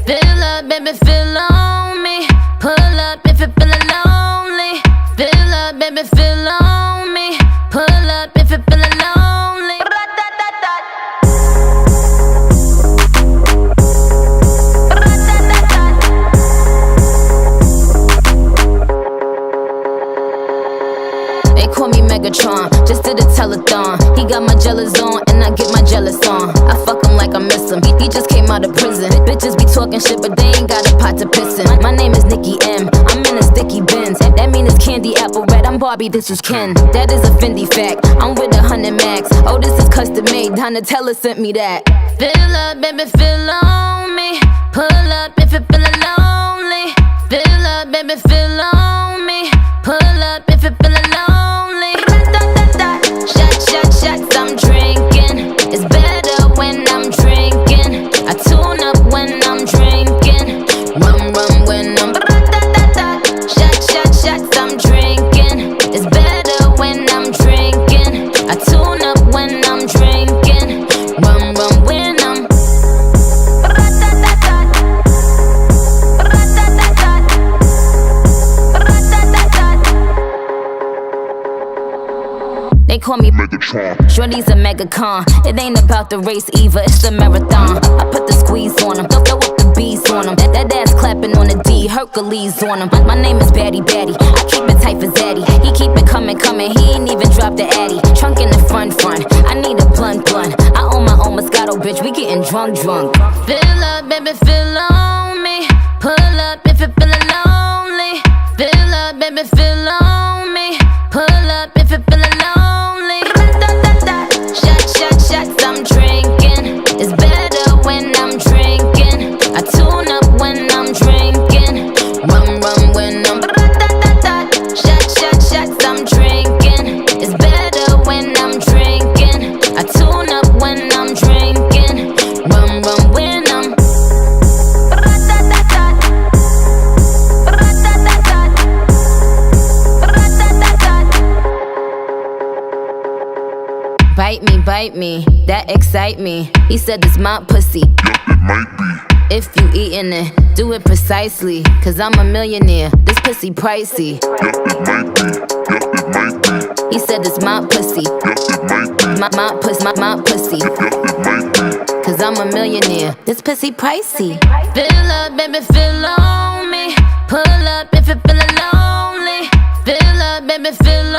Fill up, baby, fill on me. Pull up if you're feeling lonely. Fill up, baby, fill on me. Pull up if you're feeling lonely. They call me Megatron, just did a telethon. He got my jealous on, and I get my jealous on. I fuck him like I miss him. He just came out of prison. Bitches be talking shit, but they ain't got a pot to piss in. My name is Nicki M. I'm in a sticky Benz. That mean it's candy apple red. I'm Barbie, this is Ken. That is a Fendi fact. I'm with 100 max. Oh, this is custom made. Donatella sent me that. Fill up, baby, fill on me. Pull up if you're feeling lonely. Fill up, baby, fill on me. Pull up if you're feeling lonely. Shots, I'm drinking. It's better when I'm drinking. I tune up when I'm drinking. Rum when I'm shots, I'm drinking. It's better when I'm drinking. I tune up when I'm drinking. Rum when I'm They call me Megatron. Shorty's a megacon. It ain't about the race either, it's the marathon. I put the squeeze on him, throw up the beats on him. That ass clapping on the D, Hercules on him. My name is Batty. I keep it tight for Zaddy. He keep it coming. He ain't even dropped the Addy. Trunk in the front. I need a blunt. I own my own Moscato, bitch. We getting drunk. Fill up, baby, fill on me. Pull up if you're feeling lonely. Fill up, baby, fill on me. Pull up if you're feeling lonely. Shots, I'm drinking. It's better when I'm drinking. I tune up when I'm drinking. Rum when I'm shots, I'm drinking. It's better when I'm drinking. I tune up when I'm drinking. Rum when I'm Bite me, that excite me. He said it's my pussy. Yup, it might be. If you eatin' it, do it precisely. Cause I'm a millionaire, this pussy pricey. Yup, it might be. Yup, it might be. He said it's my pussy. Yup, it might be. My pussy. Yup, it might be. Cause I'm a millionaire, this pussy pricey. Fill up, baby, fill on me. Pull up if you're feeling lonely. Fill up, baby, fill